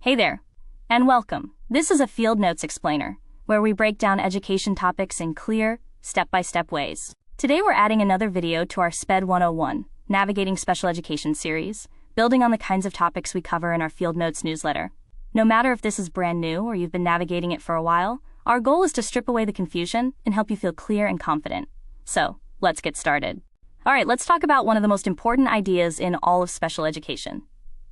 Hey there, and welcome. This is a Field Notes Explainer, where we break down education topics in clear, step-by-step ways. Today we're adding another video to our SPED 101, Navigating Special Education series, building on the kinds of topics we cover in our Field Notes newsletter. No matter if this is brand new or you've been navigating it for a while, our goal is to strip away the confusion and help you feel clear and confident. So, let's get started. Alright, let's talk about one of the most important ideas in all of special education.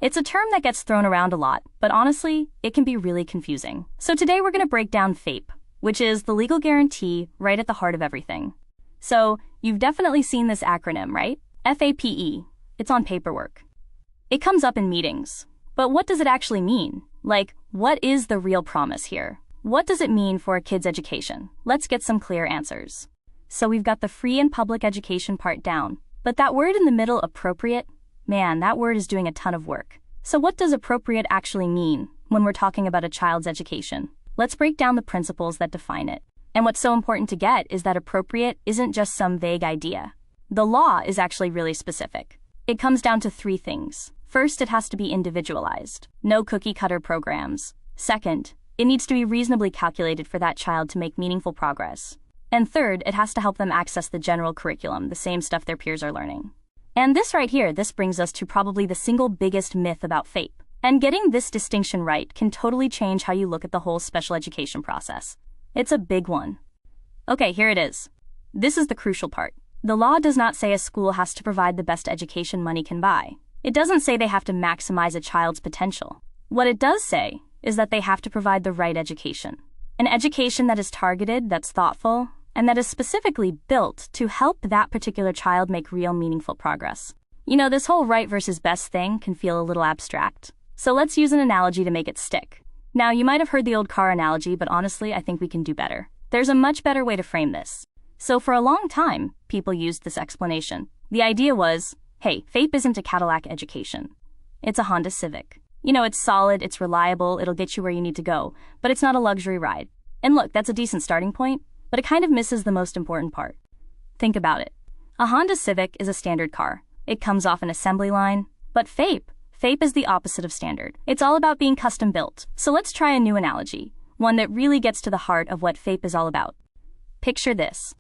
It's a term that gets thrown around a lot, but honestly, it can be really confusing. So today we're going to break down FAPE, which is the legal guarantee right at the heart of everything. So, you've definitely seen this acronym, right? FAPE. It's on paperwork. It comes up in meetings. But what does it actually mean? Like, what is the real promise here? What does it mean for a kid's education? Let's get some clear answers. So we've got the free and public education part down, but that word in the middle, appropriate, man, that word is doing a ton of work. So what does appropriate actually mean when we're talking about a child's education? Let's break down the principles that define it. And what's so important to get is that appropriate isn't just some vague idea. The law is actually really specific. It comes down to three things. First, it has to be individualized. No cookie-cutter programs. Second, it needs to be reasonably calculated for that child to make meaningful progress. And third, it has to help them access the general curriculum, the same stuff their peers are learning. And this right here, this brings us to probably the single biggest myth about FAPE. And getting this distinction right can totally change how you look at the whole special education process. It's a big one. Okay, here it is. This is the crucial part. The law does not say a school has to provide the best education money can buy. It doesn't say they have to maximize a child's potential. What it does say is that they have to provide the right education. An education that is targeted, that's thoughtful, and that is specifically built to help that particular child make real meaningful progress. You know, this whole right versus best thing can feel a little abstract. So let's use an analogy to make it stick. Now, you might have heard the old car analogy, but honestly, I think we can do better. There's a much better way to frame this. So for a long time, people used this explanation. The idea was, hey, FAPE isn't a Cadillac education. It's a Honda Civic. You know, it's solid, it's reliable, it'll get you where you need to go, but it's not a luxury ride. And look, that's a decent starting point, but it kind of misses the most important part. Think about it. A Honda Civic is a standard car. It comes off an assembly line. But FAPE is the opposite of standard. It's all about being custom built. So let's try a new analogy, one that really gets to the heart of what FAPE is all about. Picture this.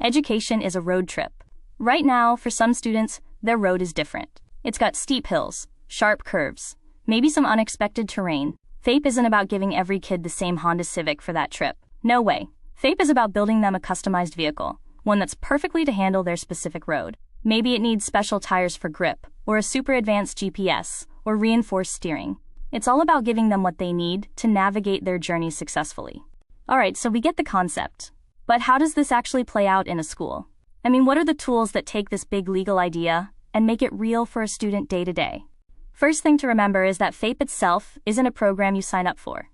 Education is a road trip. Right now, for some students, their road is different. It's got steep hills, sharp curves, maybe some unexpected terrain. FAPE isn't about giving every kid the same Honda Civic for that trip. No way. FAPE is about building them a customized vehicle, one that's perfectly to handle their specific road. Maybe it needs special tires for grip, or a super advanced GPS, or reinforced steering. It's all about giving them what they need to navigate their journey successfully. Alright, so we get the concept. But how does this actually play out in a school? I mean, what are the tools that take this big legal idea and make it real for a student day to day? First thing to remember is that FAPE itself isn't a program you sign up for.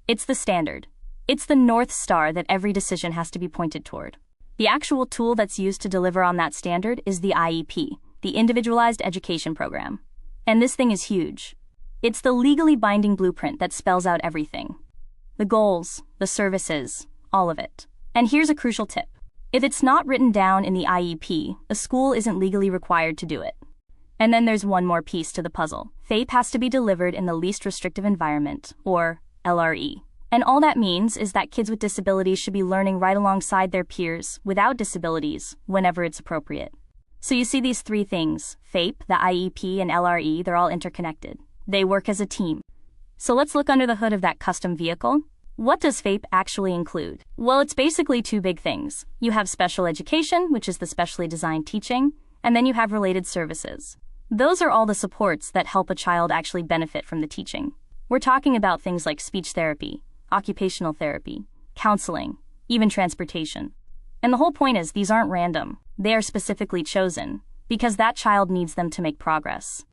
It's the standard. It's the North Star that every decision has to be pointed toward. The actual tool that's used to deliver on that standard is the IEP, the Individualized Education Program. And this thing is huge. It's the legally binding blueprint that spells out everything. The goals, the services, all of it. And here's a crucial tip. If it's not written down in the IEP, a school isn't legally required to do it. And then there's one more piece to the puzzle. FAPE has to be delivered in the least restrictive environment, or LRE. And all that means is that kids with disabilities should be learning right alongside their peers without disabilities whenever it's appropriate. So you see these three things, FAPE, the IEP, and LRE, they're all interconnected. They work as a team. So let's look under the hood of that custom vehicle. What does FAPE actually include? Well, it's basically two big things. You have special education, which is the specially designed teaching, and then you have related services. Those are all the supports that help a child actually benefit from the teaching. We're talking about things like speech therapy, occupational therapy, counseling, even transportation. And the whole point is these aren't random. They are specifically chosen because that child needs them to make progress.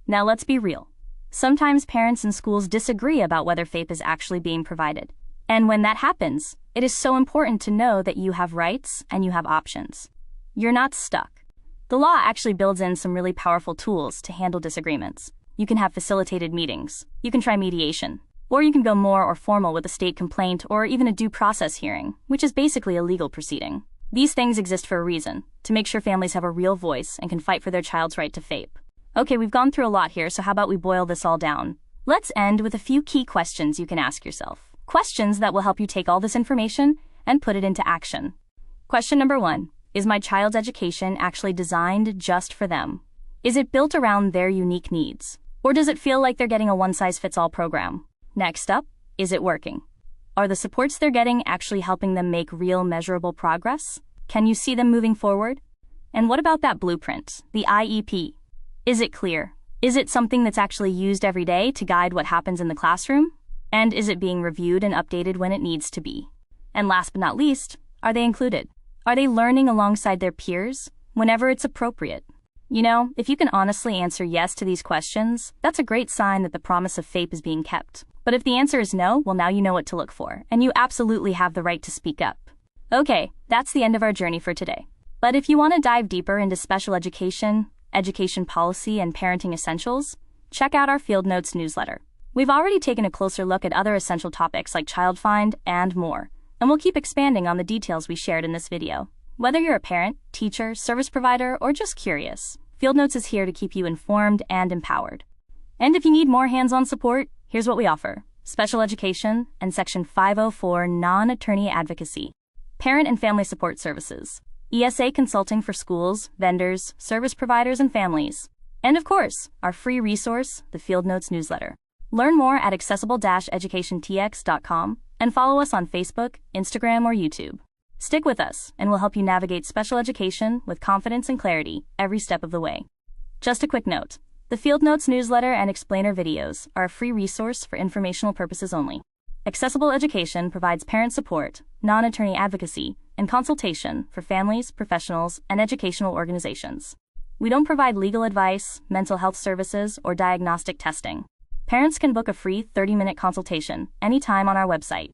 Now let's be real. Sometimes parents and schools disagree about whether FAPE is actually being provided. And when that happens, it is so important to know that you have rights and you have options. You're not stuck. The law actually builds in some really powerful tools to handle disagreements. You can have facilitated meetings. You can try mediation. Or you can go more or formal with a state complaint or even a due process hearing, which is basically a legal proceeding. These things exist for a reason, to make sure families have a real voice and can fight for their child's right to FAPE. Okay, we've gone through a lot here, so how about we boil this all down? Let's end with a few key questions you can ask yourself. Questions that will help you take all this information and put it into action. Question number 1. Is my child's education actually designed just for them? Is it built around their unique needs? Or does it feel like they're getting a one-size-fits-all program? Next up, is it working? Are the supports they're getting actually helping them make real measurable progress? Can you see them moving forward? And what about that blueprint, the IEP? Is it clear? Is it something that's actually used every day to guide what happens in the classroom? And is it being reviewed and updated when it needs to be? And last but not least, are they included? Are they learning alongside their peers whenever it's appropriate? You know, if you can honestly answer yes to these questions, that's a great sign that the promise of FAPE is being kept. But if the answer is no, well, now you know what to look for, and you absolutely have the right to speak up. Okay, that's the end of our journey for today. But if you want to dive deeper into special education, education policy, and parenting essentials, check out our Field Notes newsletter. We've already taken a closer look at other essential topics like child find and more, and we'll keep expanding on the details we shared in this video. Whether you're a parent, teacher, service provider, or just curious, Field Notes is here to keep you informed and empowered. And if you need more hands-on support, here's what we offer: special education and Section 504 non-attorney advocacy, parent and family support services, ESA consulting for schools, vendors, service providers, and families, and of course, our free resource, the Field Notes newsletter. Learn more at Accessible-EducationTX.com and follow us on Facebook, Instagram, or YouTube. Stick with us, and we'll help you navigate special education with confidence and clarity every step of the way. Just a quick note: the Field Notes newsletter and explainer videos are a free resource for informational purposes only. Accessible Education provides parent support, non-attorney advocacy, and consultation for families, professionals, and educational organizations. We don't provide legal advice, mental health services, or diagnostic testing. Parents can book a free 30-minute consultation anytime on our website,